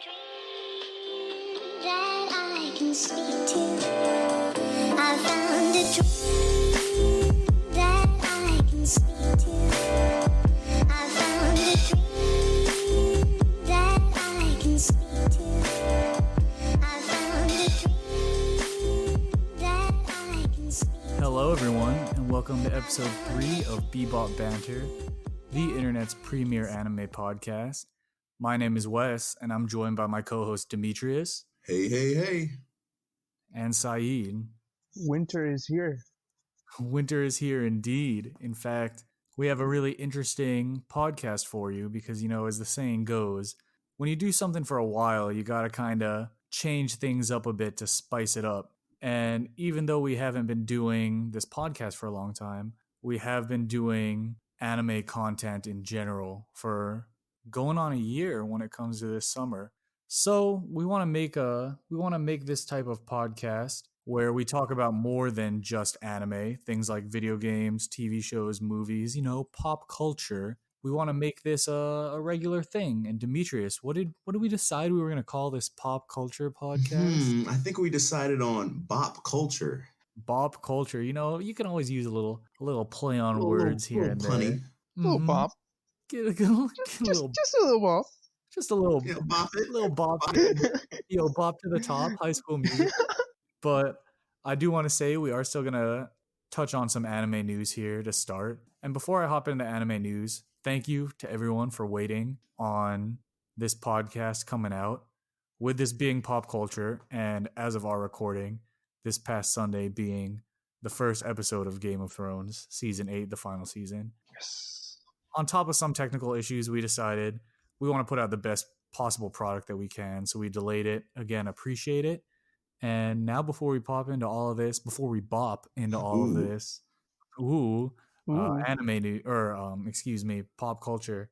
dream that I can speak to. I found a dream that I can speak to. I found a dream that I can speak to. I found a dream that I can speak to. Hello, everyone, and welcome to episode 3 of Bebop Banter, the internet's premier anime podcast. My name is Wes, and I'm joined by my co-host Demetrius Hey. and Saeed. Winter is here. Winter is here indeed. In fact, we have a really interesting podcast for you because, as the saying goes, when you do something for a while, you got to kind of change things up a bit to spice it up. And even though we haven't been doing this podcast for a long time, we have been doing anime content in general for going on a year when it comes to this summer. So we want to make this type of podcast where we talk about more than just anime, things like video games, TV shows, movies, pop culture. We want to make this a regular thing. And Demetrius, what did we decide we were going to call this pop culture podcast? I think we decided on Bop Culture. Bop culture. You can always use a little play on Little- words here and there. punny. Little Mhm. bop. Get a little Just a little bop. just a little Bop it. little bop, bop to the top, High School Music. But I do want to say we are still gonna touch on some anime news here to start. And before I hop into anime news, thank you to everyone for waiting on this podcast coming out. With this being pop culture, and as of our recording, this past Sunday being the first episode of Game of Thrones, season 8, the final season. Yes. On top of some technical issues, we decided we want to put out the best possible product that we can. So we delayed it. Again, appreciate it. And now before we bop into all of this, anime news, pop culture,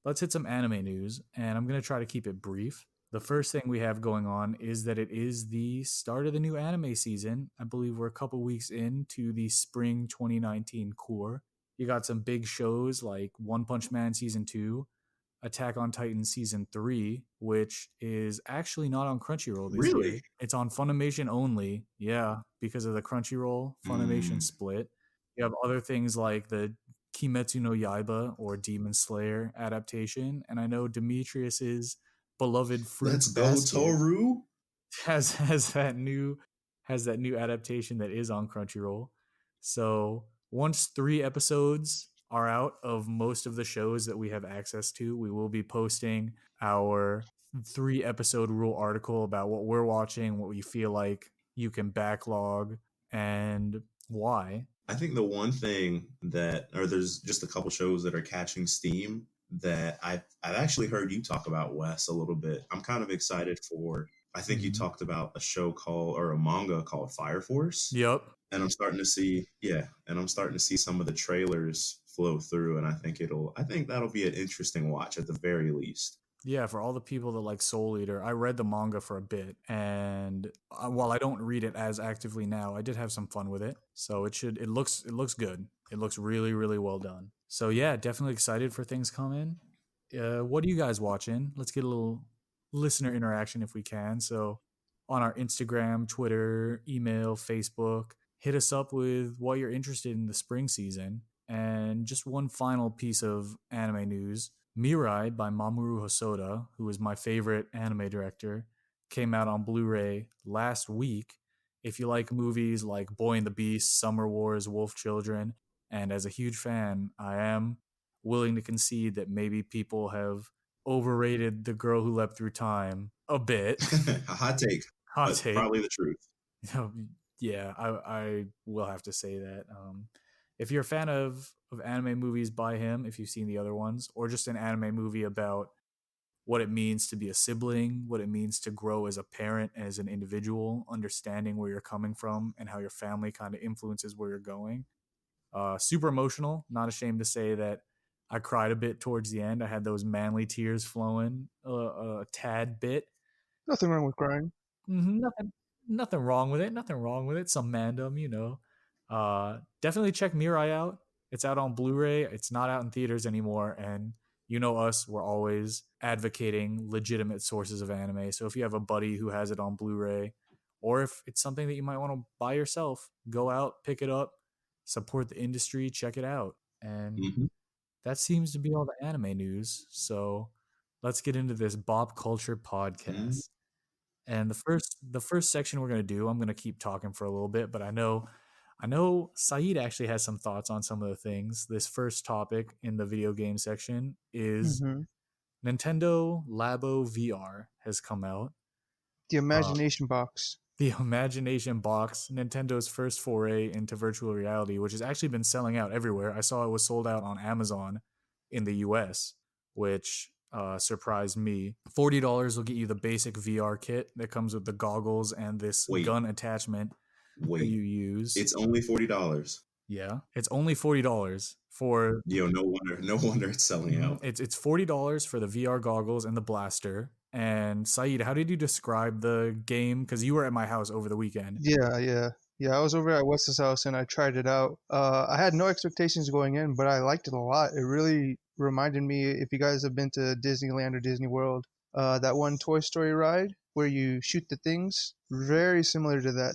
let's hit some anime news. And I'm going to try to keep it brief. The first thing we have going on is that it is the start of the new anime season. I believe we're a couple weeks into the spring 2019 core. You got some big shows like One Punch Man Season 2, Attack on Titan Season 3, which is actually not on Crunchyroll this Really? year. It's on Funimation only, yeah, because of the Crunchyroll Funimation split. You have other things like the Kimetsu no Yaiba or Demon Slayer adaptation, and I know Demetrius's beloved Fruits Let's go, Basket Toru. has that new adaptation that is on Crunchyroll. So once 3 episodes are out of most of the shows that we have access to, we will be posting our 3-episode rule article about what we're watching, what we feel like you can backlog, and why. I think the one thing there's just a couple shows that are catching steam that I've actually heard you talk about, Wes, a little bit. I'm kind of excited for. I think you talked about a manga called Fire Force. Yep. And I'm starting to see some of the trailers flow through, and I think that'll be an interesting watch at the very least. Yeah, for all the people that like Soul Eater, I read the manga for a bit, and while I don't read it as actively now, I did have some fun with it. So it looks good. It looks really, really well done. So yeah, definitely excited for things coming. What are you guys watching? Let's get a little listener interaction if we can. So on our Instagram, Twitter, email, Facebook, hit us up with what you're interested in the spring season. And just one final piece of anime news. Mirai by Mamoru Hisoda, who is my favorite anime director, came out on Blu-ray last week. If you like movies like Boy and the Beast, Summer Wars, Wolf Children, and as a huge fan, I am willing to concede that maybe people have overrated The Girl Who Leapt Through Time a bit. A hot take. Hot but take. Probably the truth. Yeah, I will have to say that. If you're a fan of anime movies by him, if you've seen the other ones, or just an anime movie about what it means to be a sibling, what it means to grow as a parent, as an individual, understanding where you're coming from and how your family kind of influences where you're going. Super emotional. Not ashamed to say that I cried a bit towards the end. I had those manly tears flowing a tad bit. Nothing wrong with crying. Nothing wrong with it. Nothing wrong with it. Some mandem, Definitely check Mirai out. It's out on Blu-ray. It's not out in theaters anymore, and you know us, we're always advocating legitimate sources of anime. So if you have a buddy who has it on Blu-ray, or if it's something that you might want to buy yourself, go out, pick it up, support the industry, check it out. And Hmm. that seems to be all the anime news. So let's get into this Bop Culture Hmm. podcast. And the first section we're gonna do, I'm gonna keep talking for a little bit, but I know Saeed actually has some thoughts on some of the things. This first topic in the video game section is Hmm. Nintendo Labo VR has come out. The Uh, imagination box. the Imagination Box, Nintendo's first foray into virtual reality, which has actually been selling out everywhere. I saw it was sold out on Amazon in the US, which surprised me. $40 will get you the basic VR kit that comes with the goggles and this Wait, gun attachment that wait. you use. It's only $40. Yeah, it's only $40 for. No wonder it's selling out. It's $40 for the VR goggles and the blaster. And Saeed, how did you describe the game? Because you were at my house over the weekend. Yeah. I was over at Wes's house and I tried it out. I had no expectations going in, but I liked it a lot. It really reminded me, if you guys have been to Disneyland or Disney World, that one Toy Story ride where you shoot the things. Very similar to that.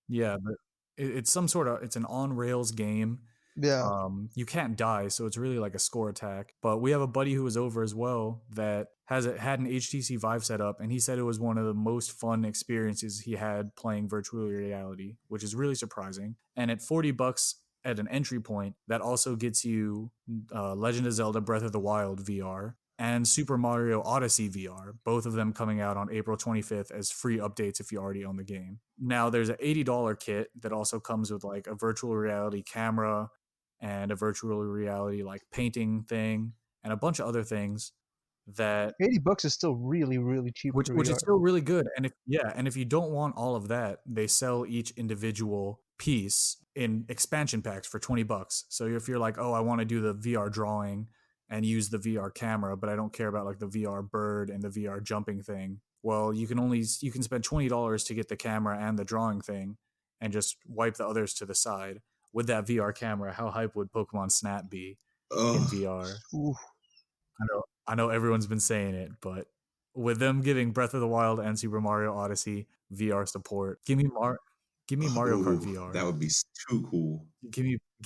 Yeah, but it's some sort of it's an on rails game. Yeah. You can't die, so it's really like a score attack. But we have a buddy who was over as well that had an HTC Vive set up, and he said it was one of the most fun experiences he had playing virtual reality, which is really surprising. And at $40 at an entry point, that also gets you Legend of Zelda: Breath of the Wild VR and Super Mario Odyssey VR, both of them coming out on April 25th as free updates if you already own the game. Now there's an $80 kit that also comes with like a virtual reality camera and a virtual reality like painting thing and a bunch of other things that $80 is still really, really cheap which for which is VR. still really good. And if you don't want all of that, they sell each individual piece in expansion packs for $20. So if you're like, oh, I want to do the VR drawing and use the VR camera, but I don't care about like the VR bird and the VR jumping thing, well, you can spend $20 to get the camera and the drawing thing and just wipe the others to the side. With that VR camera, how hype would Pokemon Snap be in Ugh. VR? Ooh. I know everyone's been saying it, but with them giving Breath of the Wild and Super Mario Odyssey VR support, give me Mario Kart Ooh, VR. that would be too cool. Give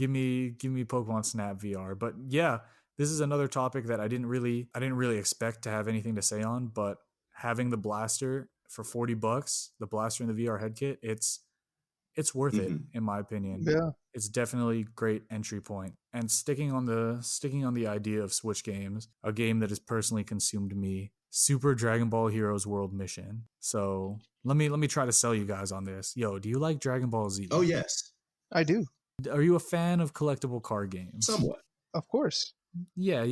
me Pokemon Snap VR. But yeah, this is another topic that I didn't really expect to have anything to say on, but having the blaster for $40, the blaster and the VR head kit, it's worth it Mhm. in my opinion. Yeah. It's definitely great entry point. And sticking on the idea of Switch games, a game that has personally consumed me, Super Dragon Ball Heroes World Mission. So let me try to sell you guys on this. Yo, do you like Dragon Ball Z? Oh yes, I do. Are you a fan of collectible card games? somewhat. Of course. Yeah.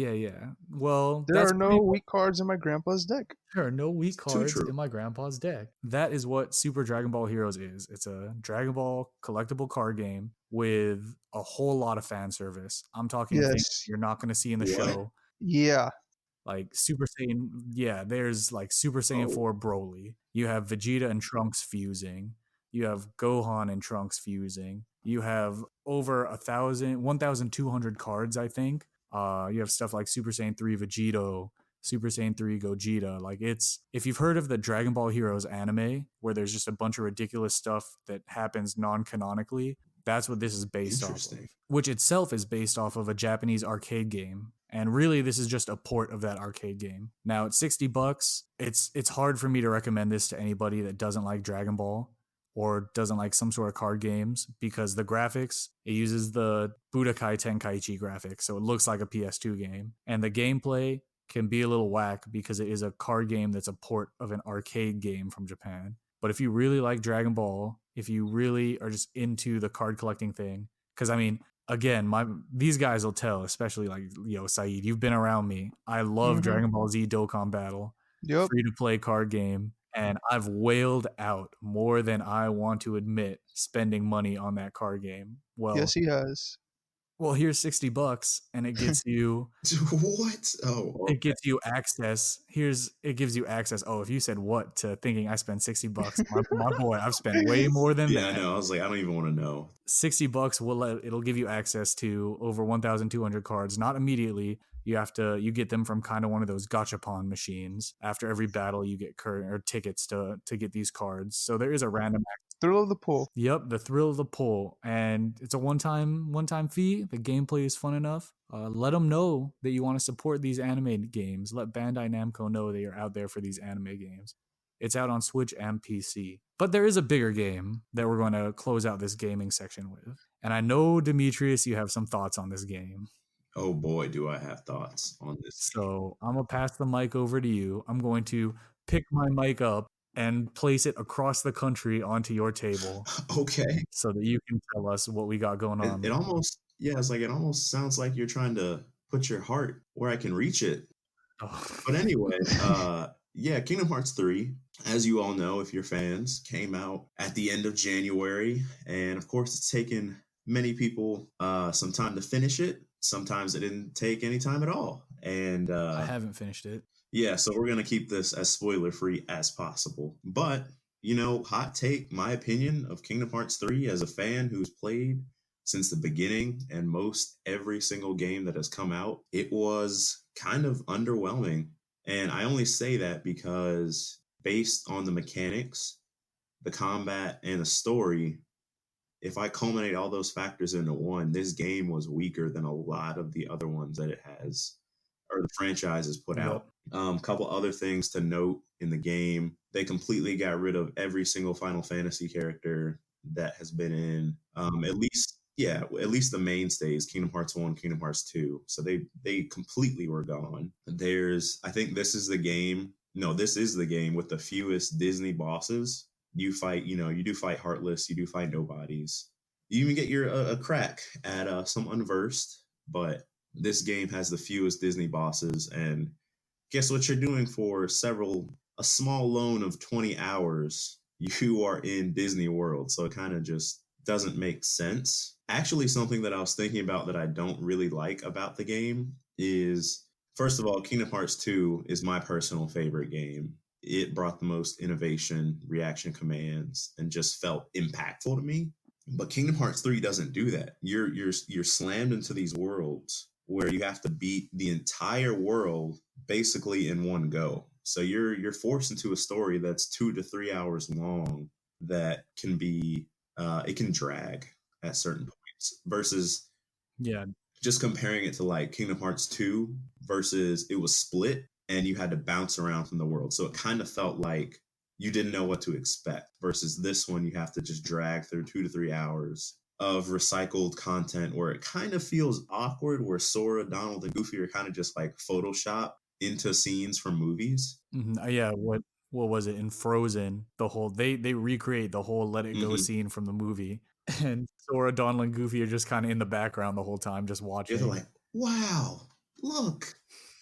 Well, There that's are no pretty weak cards in my grandpa's deck. There are no weak Too cards true. in my grandpa's deck. That is what Super Dragon Ball Heroes is. It's a Dragon Ball collectible card game with a whole lot of fan service. I'm talking things Yes. you're not going to see in the What? show. Yeah. Like Super Saiyan, yeah, there's like Super Saiyan Oh. 4 Broly. You have Vegeta and Trunks fusing. You have Gohan and Trunks fusing. You have over 1,200 cards, I think. You have stuff like Super Saiyan 3 Vegito, Super Saiyan 3 Gogeta. Like if you've heard of the Dragon Ball Heroes anime, where there's just a bunch of ridiculous stuff that happens non-canonically, that's what this is based off of. Interesting. Which itself is based off of a Japanese arcade game. And really, this is just a port of that arcade game. Now, at $60, it's hard for me to recommend this to anybody that doesn't like Dragon Ball or doesn't like some sort of card games, because the graphics, it uses the Budokai Tenkaichi graphics, so it looks like a PS2 game. And the gameplay can be a little whack because it is a card game that's a port of an arcade game from Japan. But if you really like Dragon Ball, if you really are just into the card collecting thing, because I mean, again, these guys will tell, especially like Saeed, you've been around me. I love Mhm. Dragon Ball Z Dokkan Battle, Yep. free to play card game, and I've wailed out more than I want to admit spending money on that card game. Well, Yes, he has. well, here's $60, and it gets you What? Oh, okay. it gives you access. It gives you access. Oh, if you said what to thinking I spent $60, my boy, I've spent way more than Yeah, that. I know. I was like, I don't even want to know. $60 it'll give you access to over 1,200 cards. Not immediately. You get them from kind of one of those gachapon machines. After every battle, you get tickets to get these cards. So there is a random. Thrill of the pull. Yep, the thrill of the pull, and it's a one-time fee. The gameplay is fun enough. Let them know that you want to support these anime games. Let Bandai Namco know that you're out there for these anime games. It's out on Switch and PC. But there is a bigger game that we're going to close out this gaming section with. And I know, Demetrius, you have some thoughts on this game. Oh boy, do I have thoughts on this. So I'm going to pass the mic over to you. I'm going to pick my mic up and place it across the country onto your table. Okay. So that you can tell us what we got going on. It almost, it's like, it almost sounds like you're trying to put your heart where I can reach it. Oh. But anyway, Kingdom Hearts 3, as you all know, if you're fans, came out at the end of January. And of course, it's taken many people some time to finish it. Sometimes it didn't take any time at all. And I haven't finished it. Yeah, so we're going to keep this as spoiler-free as possible. But, hot take, my opinion of Kingdom Hearts 3 as a fan who's played since the beginning and most every single game that has come out, it was kind of underwhelming. And I only say that because based on the mechanics, the combat, and the story, if I culminate all those factors into one, this game was weaker than a lot of the other ones that it has, or the franchise has put out. Couple other things to note in the game. They completely got rid of every single Final Fantasy character that has been in at least the mainstays, Kingdom Hearts 1, Kingdom Hearts 2. So they completely were gone. I think this is the game with the fewest Disney bosses. You fight, you do fight Heartless, you do fight Nobodies. You even get a crack at some Unversed, but this game has the fewest Disney bosses, and guess what you're doing for a small loan of 20 hours? You are in Disney World, so it kind of just doesn't make sense. Actually, something that I was thinking about that I don't really like about the game is, first of all, Kingdom Hearts 2 is my personal favorite game. It brought the most innovation, reaction commands, and just felt impactful to me. But Kingdom Hearts 3 doesn't do that. You're slammed into these worlds where you have to beat the entire world basically in one go. So you're forced into a story that's 2 to 3 hours long that can be it can drag at certain points versus just comparing it to like Kingdom Hearts 2 versus it was split and you had to bounce around from the world. So it kind of felt like you didn't know what to expect versus this one, you have to just drag through 2 to 3 hours of recycled content where it kind of feels awkward, where Sora, Donald, and Goofy are kind of just like Photoshop into scenes from movies. Mm-hmm. Yeah, what was it in Frozen? The whole they recreate the whole Let It Go scene from the movie, and Sora, Donald, and Goofy are just kind of in the background the whole time, just watching. Yeah, they're like, "Wow, look,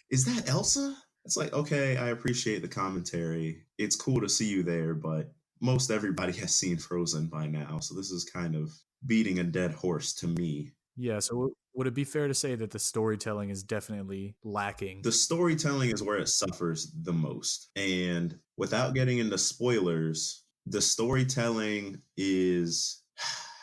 is that Elsa?" It's like, okay, I appreciate the commentary. It's cool to see you there, but most everybody has seen Frozen by now, so this is kind of beating a dead horse to me. Yeah, so would it be fair to say that the storytelling is definitely lacking? The storytelling is where it suffers the most. And without getting into spoilers, the storytelling is,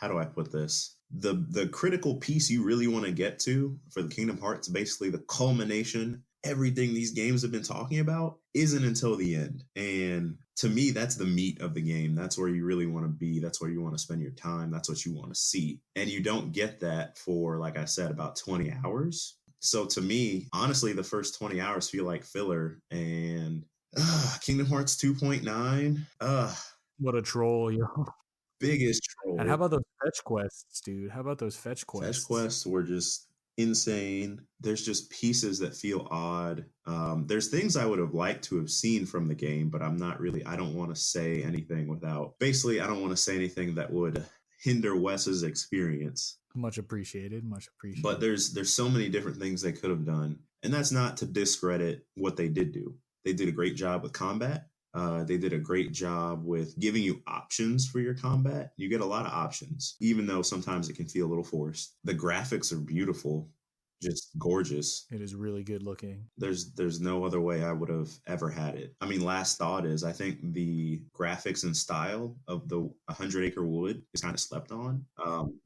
how do I put this? The critical piece you really want to get to for the Kingdom Hearts, basically the culmination, everything these games have been talking about, isn't until the end. And to me, that's the meat of the game. That's where you really want to be. That's where you want to spend your time. That's what you want to see. And you don't get that for, like I said, about 20 hours. So to me, honestly, the first 20 hours feel like filler. And Kingdom Hearts 2.9. What a troll, yo. Biggest troll. And how about those fetch quests, dude? How about those fetch quests? Fetch quests were just insane. There's just pieces that feel odd. There's things I would have liked to have seen from the game, but I don't want to say anything I don't want to say anything that would hinder Wes's experience. Much appreciated. But there's so many different things they could have done. And that's not to discredit what they did do. They did a great job with combat. They did a great job with giving you options for your combat. You get a lot of options, even though sometimes it can feel a little forced. The graphics are beautiful. just gorgeous. It is really good looking. There's no other way I would have ever had it. I mean, last thought is I think the graphics and style of the 100 Acre Wood is kind of slept on.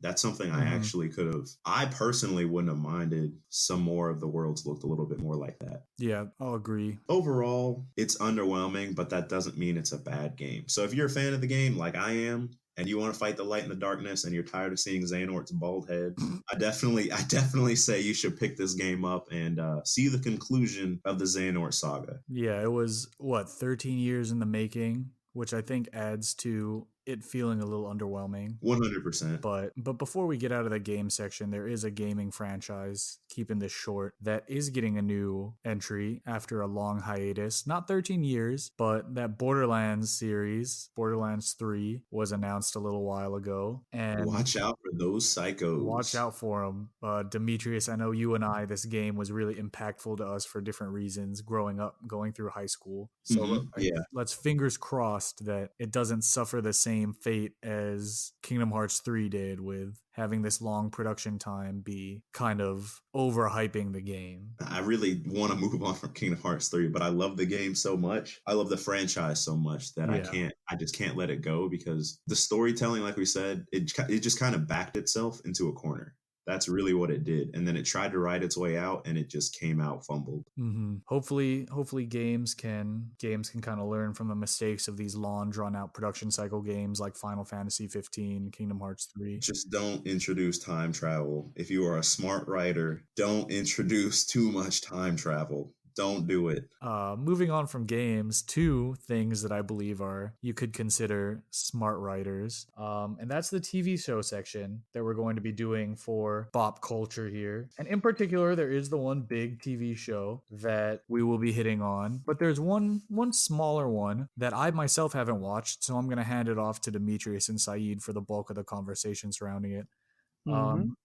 That's something I Mhm. actually could have. I personally wouldn't have minded some more of the worlds looked a little bit more like that. Yeah, I'll agree. Overall, it's underwhelming, but that doesn't mean it's a bad game. So if you're a fan of the game, like I am, and you want to fight the light and the darkness, and you're tired of seeing Xehanort's bald head, I definitely say you should pick this game up and see the conclusion of the Xehanort saga. Yeah, it was 13 years in the making, which I think adds to it feeling a little underwhelming. 100%. But before we get out of the game section, there is a gaming franchise, keeping this short, that is getting a new entry after a long hiatus. Not 13 years, but that Borderlands series, Borderlands 3, was announced a little while ago. And Watch out for those psychos. watch out for them. Demetrius, I know you and I, this game was really impactful to us for different reasons growing up, going through high school. So Yeah. let's fingers crossed that it doesn't suffer the same fate as Kingdom Hearts 3 did, with having this long production time be kind of overhyping the game. I really want to move on from Kingdom Hearts 3, but I love the game so much. I love the franchise so much that Yeah. I just can't let it go, because the storytelling, like we said, it just kind of backed itself into a corner. That's really what it did. And then it tried to ride its way out, and it just came out fumbled. Mm-hmm. Hopefully games can kind of learn from the mistakes of these long drawn out production cycle games like Final Fantasy 15, Kingdom Hearts 3. Just don't introduce time travel. If you are a smart writer, don't introduce too much time travel. Don't do it. Moving on from games, two things that I believe you could consider smart writers. And that's the TV show section that we're going to be doing for Bop Culture here. And in particular, there is the one big TV show that we will be hitting on. But there's one smaller one that I myself haven't watched, so I'm going to hand it off to Demetrius and Saeed for the bulk of the conversation surrounding it.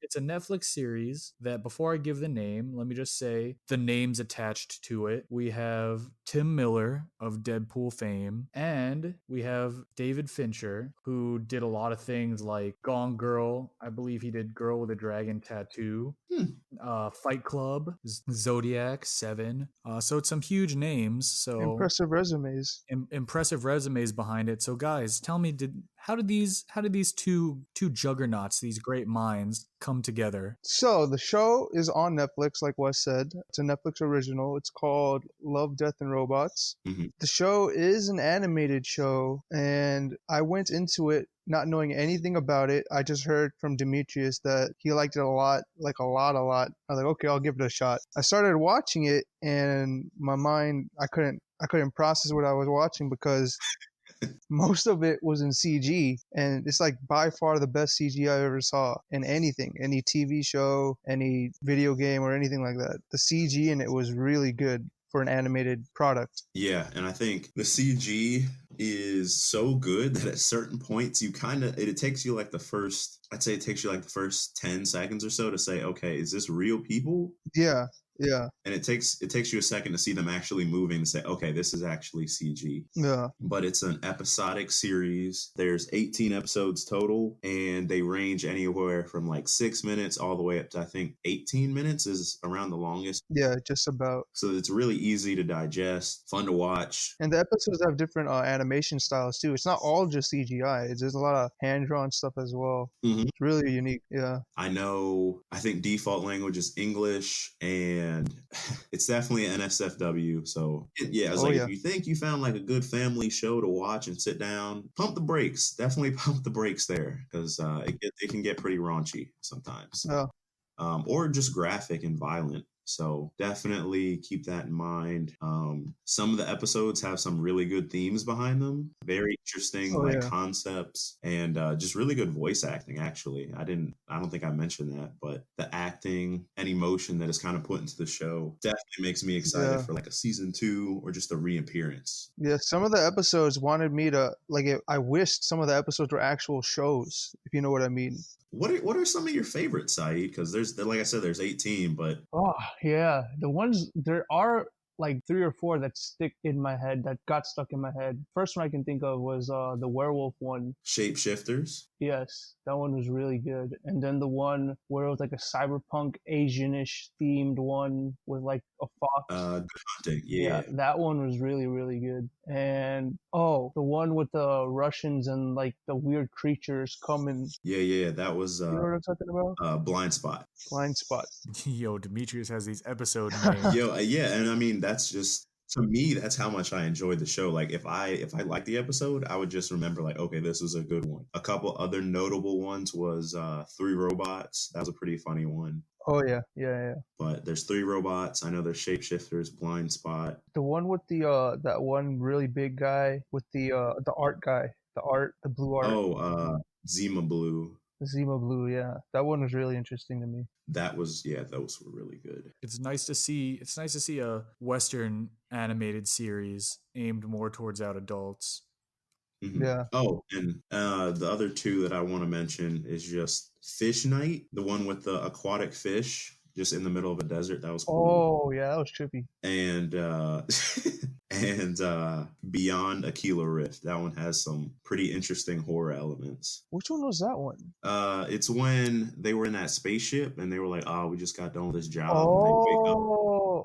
It's a Netflix series that, before I give the name, let me just say the names attached to it. We have Tim Miller of Deadpool fame, and we have David Fincher, who did a lot of things like Gone Girl. I believe he did Girl with a Dragon Tattoo. Fight Club, Zodiac, Seven. So it's some huge names. So Impressive resumes. Impressive resumes behind it. So guys, tell me, how did these two juggernauts, these great minds, come together? So the show is on Netflix, like Wes said. It's a Netflix original. It's called Love, Death, and Robots. Mm-hmm. The show is an animated show, and I went into it not knowing anything about it. I just heard from Demetrius that he liked it a lot, like a lot. I was like, okay, I'll give it a shot. I started watching it, and my mind, I couldn't process what I was watching because most of it was in CG, and it's like by far the best CG I ever saw in anything, any TV show, any video game, or anything like that. The CG in it was really good for an animated product. Yeah, and I think the CG is so good that at certain points you it takes you like the first 10 seconds or so to say, okay, is this real people? Yeah. And it takes you a second to see them actually moving and say, okay, this is actually CG. Yeah. But it's an episodic series. There's 18 episodes total, and they range anywhere from like 6 minutes all the way up to, I think, 18 minutes is around the longest. Yeah, just about. So it's really easy to digest, fun to watch. And the episodes have different animation styles too. It's not all just CGI. There's a lot of hand-drawn stuff as well. Mm-hmm. It's really unique. Yeah. I think default language is English, and it's definitely an SFW. So yeah, it's if you think you found like a good family show to watch and sit down, pump the brakes. Definitely pump the brakes there, because it can get pretty raunchy sometimes. Yeah. Or just graphic and violent. So definitely keep that in mind. Some of the episodes have some really good themes behind them. Very interesting concepts, and just really good voice acting, actually. I don't think I mentioned that, but the acting and emotion that is kind of put into the show definitely makes me excited for like a season 2 or just a reappearance. Yeah, some of the episodes wanted me to I wished some of the episodes were actual shows, if you know what I mean. What are some of your favorites, Saeed? Because like I said, there's 18, but oh yeah, the ones there are like 3 or 4 that stick in my head, that got stuck in my head. First one I can think of was the werewolf one. Shapeshifters. Yes, that one was really good. And then the one where it was like a cyberpunk Asianish themed one with like a fox. Good hunting. Yeah, Yeah. that one was really, really good. And oh, the one with the Russians and like the weird creatures coming. Yeah. That was You know what I'm talking about? Blind Spot. Blind Spot. Yo, Demetrius has these episode names. Yo, yeah, and I mean that's just to me that's how much I enjoyed the show. Like if I liked the episode, I would just remember like, okay, this was a good one. A couple other notable ones was Three Robots. That was a pretty funny one. Oh yeah. But there's Three Robots. I know there's Shapeshifters, Blind Spot. The one with the that one really big guy with the art guy, the blue art. Oh, Zima Blue. Zima Blue, yeah. That one was really interesting to me. Those were really good. It's nice to see a Western animated series aimed more towards out adults. Mhm. Yeah. Oh, and the other two that I want to mention is just Fish Night, the one with the aquatic fish just in the middle of a desert. That was cool. Oh yeah, that was trippy. And Beyond Aquila Rift. That one has some pretty interesting horror elements. Which one was that one? It's when they were in that spaceship and they were like, "Oh, we just got done with this job." And they wake up.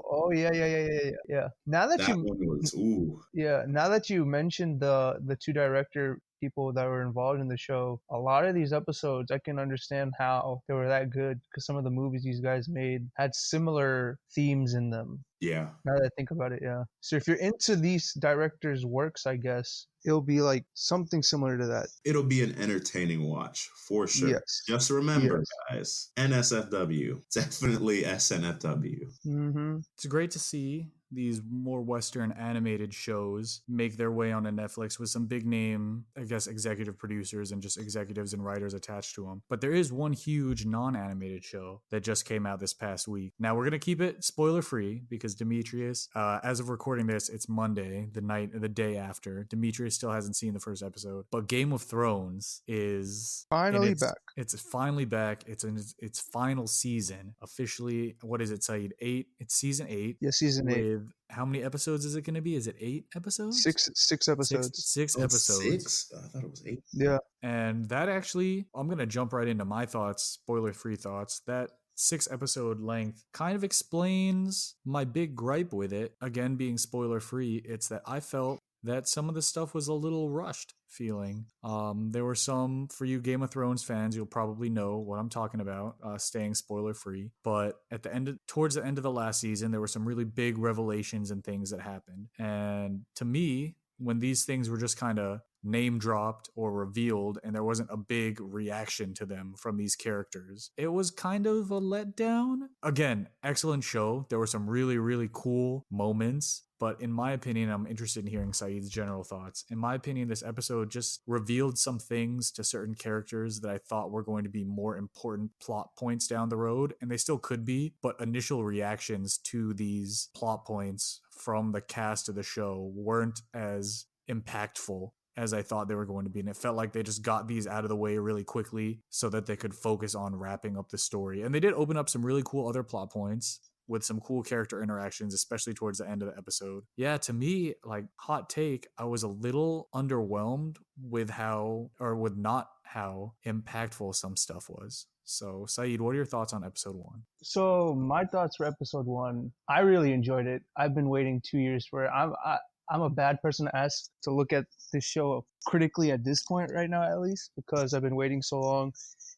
Oh yeah. Now that That you one was ooh. Yeah, now that you mentioned the 2 director people that were involved in the show, a lot of these episodes I can understand how they were that good because some of the movies these guys made had similar themes in them. Yeah. Now that I think about it, yeah. So if you're into these directors' works, I guess it'll be like something similar to that. It'll be an entertaining watch for sure. Yes. Just remember, Yes. guys, NSFW, definitely SNFW. Mm-hmm. It's great to see these more Western animated shows make their way onto Netflix with some big name, I guess, executive producers and just executives and writers attached to them. But there is one huge non-animated show that just came out this past week. Now we're going to keep it spoiler free because Demetrius, as of recording this, it's Monday, the day after. Demetrius still hasn't seen the first episode, but Game of Thrones is Finally back. It's finally back. It's in its final season officially. What is it, Saeed? 8? It's season 8. Yeah, season 8. With how many episodes is it going to be? Is it 8 episodes? Six episodes. Six Oh, it's episodes. 6? I thought it was 8. Yeah. And that actually, I'm going to jump right into my thoughts, spoiler-free thoughts. That 6-episode length kind of explains my big gripe with it. Again, being spoiler-free, it's that I felt that some of the stuff was a little rushed feeling. There were some, for you Game of Thrones fans, you'll probably know what I'm talking about, staying spoiler free. But towards the end of the last season, there were some really big revelations and things that happened. And to me, when these things were just kind of name dropped or revealed and there wasn't a big reaction to them from these characters, it was kind of a letdown. Again, excellent show. There were some really, really cool moments. But in my opinion, I'm interested in hearing Saeed's general thoughts. In my opinion, this episode just revealed some things to certain characters that I thought were going to be more important plot points down the road, and they still could be, but initial reactions to these plot points from the cast of the show weren't as impactful as I thought they were going to be. And it felt like they just got these out of the way really quickly so that they could focus on wrapping up the story. And they did open up some really cool other plot points with some cool character interactions, especially towards the end of the episode. Yeah, to me, like, hot take, I was a little underwhelmed with how impactful some stuff was. So, Saeed, what are your thoughts on episode 1? So my thoughts for episode 1, I really enjoyed it. I've been waiting 2 years for it. I'm a bad person to ask to look at this show critically at this point right now, at least, because I've been waiting so long.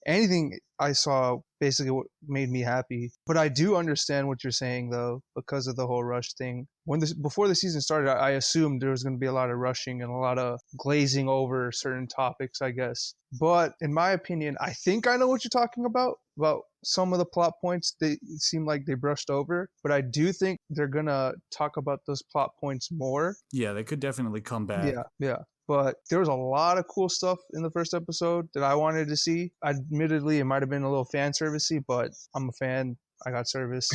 Anything I saw basically what made me happy. But I do understand what you're saying, though, because of the whole rush thing. Before the season started, I assumed there was going to be a lot of rushing and a lot of glazing over certain topics, I guess. But in my opinion, I think I know what you're talking about some of the plot points. They seem like they brushed over, but I do think they're going to talk about those plot points more. Yeah, they could definitely come back. Yeah. But there was a lot of cool stuff in the first episode that I wanted to see. Admittedly, it might have been a little fan servicey, but I'm a fan. I got service.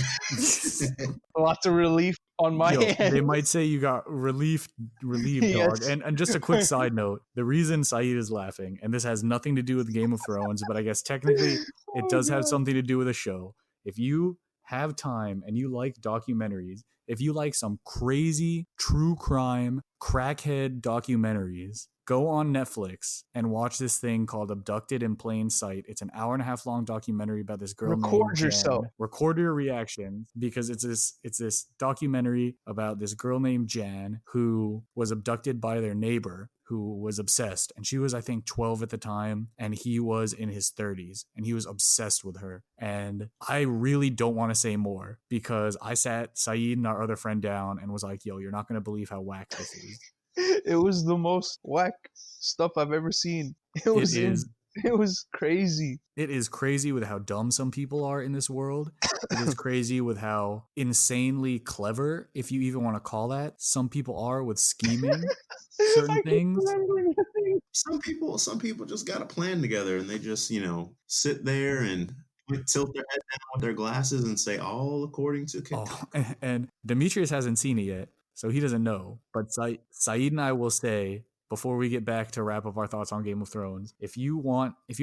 Lots of relief on my end. They might say you got relieved, Yes. dog. And just a quick side note, the reason Saeed is laughing, and this has nothing to do with Game of Thrones, but I guess technically it does have something to do with the show. If you have time and you like documentaries, if you like some crazy true crime crackhead documentaries, go on Netflix and watch this thing called Abducted in Plain Sight. It's an hour and a half long documentary about this girl named Record Jan. yourself. Record your reactions, because it's this documentary about this girl named Jan who was abducted by their neighbor who was obsessed. And she was, I think, 12 at the time, and he was in his 30s, and he was obsessed with her. And I really don't want to say more, because I sat Saeed and our other friend down and was like, yo, you're not going to believe how whack this is. It was the most whack stuff I've ever seen. It was crazy. It is crazy with how dumb some people are in this world. It is crazy with how insanely clever, if you even want to call that, some people are with scheming certain things. Some people just got a plan together, and they just, sit there and tilt their head down with their glasses and say, all according to And Demetrius hasn't seen it yet, so he doesn't know. But Saeed and I will say, before we get back to wrap up our thoughts on Game of Thrones, if you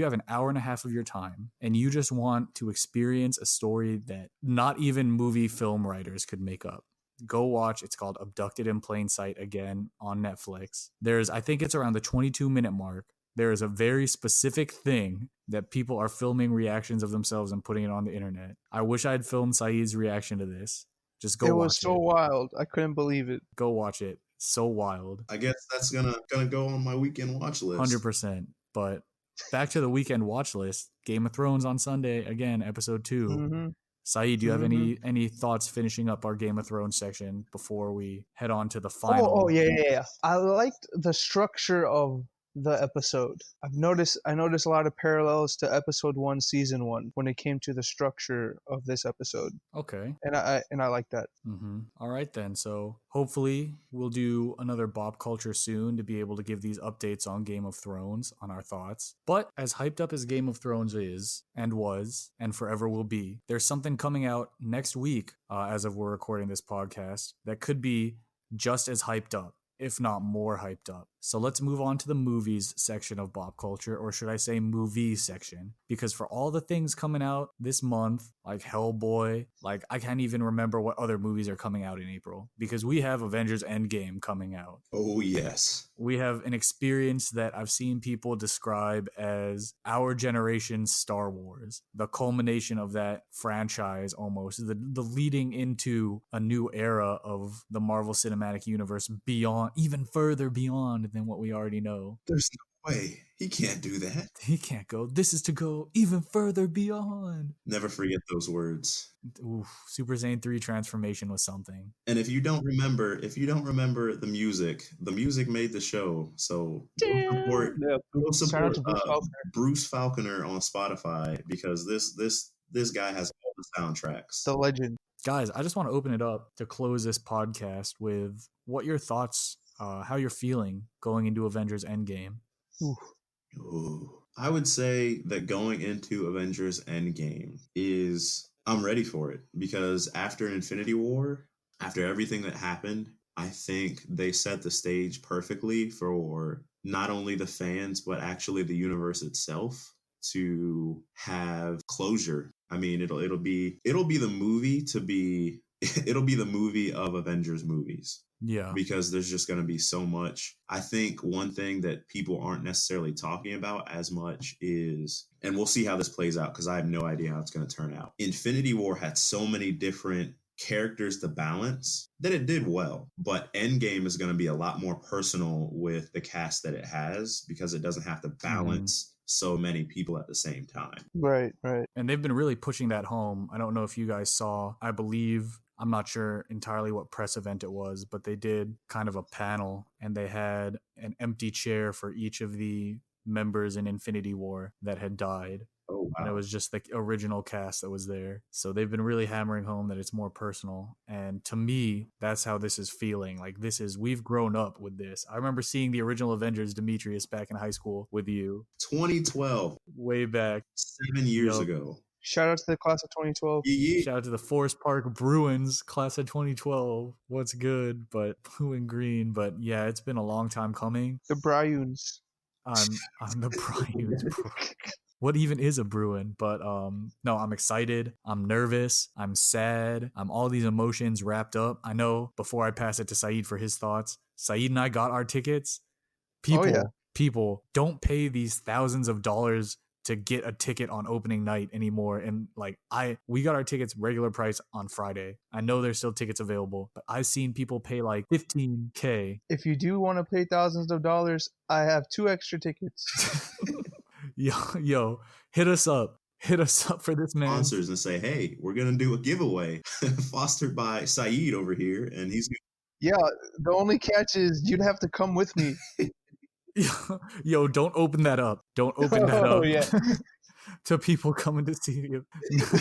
have an hour and a half of your time and you just want to experience a story that not even movie film writers could make up, go watch. It's called Abducted in Plain Sight, again on Netflix. I think it's around the 22-minute mark. There is a very specific thing that people are filming reactions of themselves and putting it on the internet. I wish I had filmed Saeed's reaction to this. Just go watch it. It was so wild. I couldn't believe it. Go watch it. So wild. I guess that's gonna go on my weekend watch list. 100%. But back to the weekend watch list. Game of Thrones on Sunday, again, episode 2. Mm-hmm. Saeed, do you have any thoughts finishing up our Game of Thrones section before we head on to the final? Oh yeah. I liked the structure of the episode. I noticed a lot of parallels to episode 1, season 1, when it came to the structure of this episode. Okay. And I like that. All right then. So hopefully we'll do another Bop Culture soon to be able to give these updates on Game of Thrones, on our thoughts. But as hyped up as Game of Thrones is and was and forever will be, there's something coming out next week, as of we're recording this podcast, that could be just as hyped up, if not more hyped up. So let's move on to the movies section of Bop Culture, or should I say movie section? Because for all the things coming out this month, like Hellboy, like I can't even remember what other movies are coming out in April, because we have Avengers Endgame coming out. Oh, yes. We have an experience that I've seen people describe as our generation's Star Wars, the culmination of that franchise almost, the leading into a new era of the Marvel Cinematic Universe beyond, even further beyond than what we already know. There's no way. He can't do that. He can't go. This is to go even further beyond. Never forget those words. Oof, Super Saiyan 3 transformation was something. And if you don't remember the music made the show. So go support Bruce Falconer on Spotify, because this guy has all the soundtracks. The legend. Guys, I just want to open it up to close this podcast with what your thoughts, how you're feeling going into Avengers Endgame. Ooh. I would say that going into Avengers Endgame I'm ready for it, because after Infinity War, after everything that happened, I think they set the stage perfectly for not only the fans, but actually the universe itself to have closure. I mean, it'll be the movie it'll be the movie of Avengers movies. Yeah. Because there's just going to be so much. I think one thing that people aren't necessarily talking about as much is, and we'll see how this plays out, because I have no idea how it's going to turn out. Infinity War had so many different characters to balance that it did well. But Endgame is going to be a lot more personal with the cast that it has, because it doesn't have to balance so many people at the same time. Right. And they've been really pushing that home. I don't know if you guys saw, I'm not sure entirely what press event it was, but they did kind of a panel, and they had an empty chair for each of the members in Infinity War that had died. Oh, wow. And it was just the original cast that was there. So they've been really hammering home that it's more personal. And to me, that's how this is feeling. Like, we've grown up with this. I remember seeing the original Avengers, Demetrius, back in high school with you. 2012. Way back. 7 years ago. Shout out to the class of 2012. Yeah. Shout out to the Forest Park Bruins, class of 2012. What's good, but blue and green. But yeah, it's been a long time coming. The Bryuns. I'm the Bryuns, bro. what even is a Bruin? But no, I'm excited. I'm nervous. I'm sad. I'm all these emotions wrapped up. I know before I pass it to Saeed for his thoughts, Saeed and I got our tickets. Oh, yeah. People don't pay these thousands of dollars to get a ticket on opening night anymore. And like we got our tickets regular price on Friday. I know there's still tickets available, but I've seen people pay like $15K. If you do want to pay thousands of dollars, I have 2 extra tickets. Yo, hit us up. Hit us up for this, man. Sponsors and say, hey, we're gonna do a giveaway fostered by Saeed over here, and he's Yeah, the only catch is you'd have to come with me. Yo, don't open that up. Don't open that up. Oh, yeah. To people coming to see you.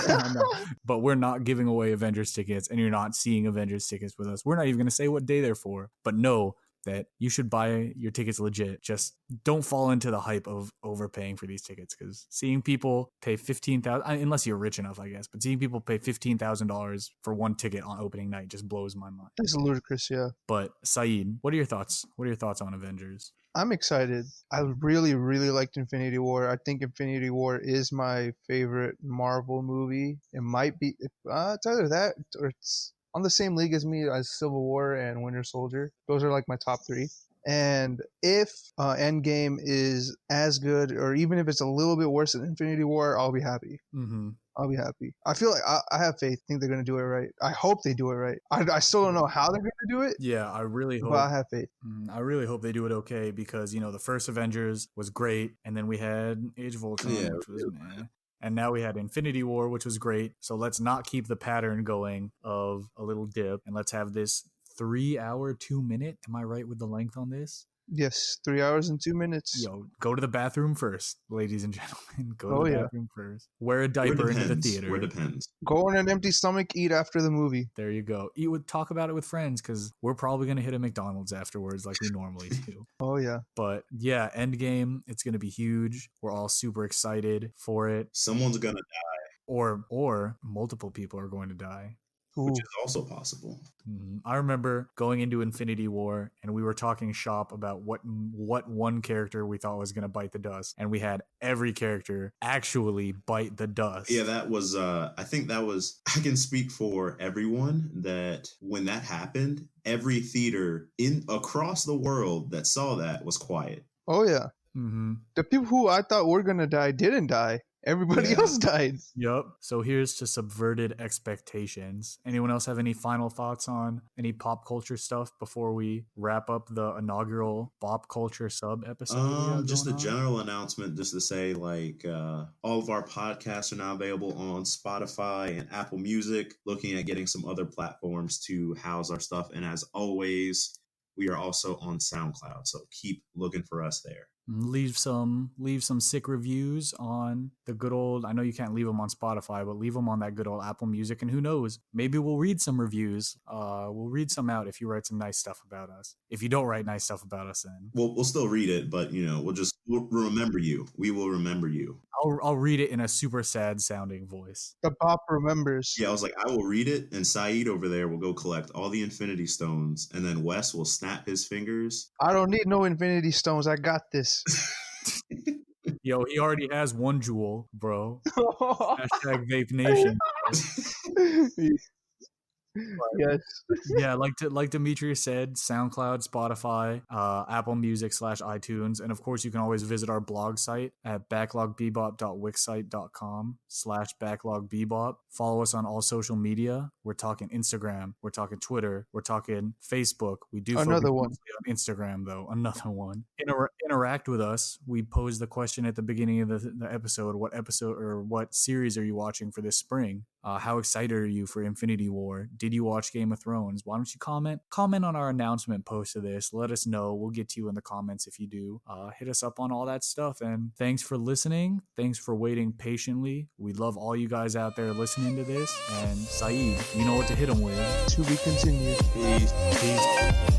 No. But we're not giving away Avengers tickets, and you're not seeing Avengers tickets with us. We're not even going to say what day they're for. But know that you should buy your tickets legit. Just don't fall into the hype of overpaying for these tickets, because seeing people pay $15,000, unless you're rich enough, I guess, but seeing people pay $15,000 for one ticket on opening night just blows my mind. It's ludicrous, yeah. But Saeed, what are your thoughts? What are your thoughts on Avengers? I'm excited. I really, really liked Infinity War. I think Infinity War is my favorite Marvel movie. It might be, it's either that or it's on the same league as me as Civil War and Winter Soldier. Those are like my top 3. And if Endgame is as good, or even if it's a little bit worse than Infinity War, I'll be happy. Mm-hmm. I'll be happy. I feel like I have faith. I think they're going to do it right. I hope they do it right. I still don't know how they're going to do it. Yeah, I really hope. But I have faith. I really hope they do it okay, because, you know, the first Avengers was great, and then we had Age of Ultron, which was meh. And now we had Infinity War, which was great. So let's not keep the pattern going of a little dip, and let's have this 3-hour, 2-minute. Am I right with the length on this? Yes, 3 hours and 2 minutes. Yo, go to the bathroom first, ladies and gentlemen. Go to Oh, the yeah. bathroom first. Wear a diaper into the theater. Where depends. Go on an empty stomach, eat after the movie. There you go. Talk about it with friends, because we're probably going to hit a McDonald's afterwards like we normally do. Oh, yeah. But yeah, Endgame, it's going to be huge. We're all super excited for it. Someone's gonna die, Or multiple people are going to die. Ooh. which is also possible. I remember going into Infinity War, and we were talking shop about what one character we thought was going to bite the dust, and we had every character actually bite the dust. Yeah, that was I think that was, I can speak for everyone that when that happened, every theater across the world that saw that was quiet. Oh, yeah. Mm-hmm. The people who I thought were going to die didn't die. Everybody else died. Yep. So here's to subverted expectations. Anyone else have any final thoughts on any pop culture stuff before we wrap up the inaugural Bop Culture sub episode? Just a general announcement, just to say, like, all of our podcasts are now available on Spotify and Apple Music. Looking at getting some other platforms to house our stuff, and as always, we are also on SoundCloud. So keep looking for us there. Leave some sick reviews on the good old, I know you can't leave them on Spotify, but leave them on that good old Apple Music, and who knows, maybe we'll read some reviews. We'll read some out if you write some nice stuff about us. If you don't write nice stuff about us, then We'll still read it, but we'll remember you. We will remember you. I'll read it in a super sad sounding voice. The Bop remembers. Yeah, I was like, I will read it, and Saeed over there will go collect all the Infinity Stones, and then Wes will snap his fingers. I don't need no Infinity Stones. I got this. Yo, he already has one jewel, bro. Hashtag Vape Nation. Yes. Yeah, like Demetrius said, SoundCloud, Spotify, Apple Music /iTunes, and of course you can always visit our blog site at backlogbebop.wixsite.com/backlogbebop. Follow us on all social media. We're talking Instagram, we're talking Twitter, we're talking Facebook. We do Another one on Instagram though. Another one. Interact with us. We posed the question at the beginning of the episode. What episode or what series are you watching for this spring? How excited are you for Infinity War? Did you watch Game of Thrones? Why don't you comment on our announcement post of this? Let us know. We'll get to you in the comments if you do. Hit us up on all that stuff. And thanks for listening. Thanks for waiting patiently. We love all you guys out there listening to this. And Saeed, you know what to hit them with. To be continued. Peace. Peace.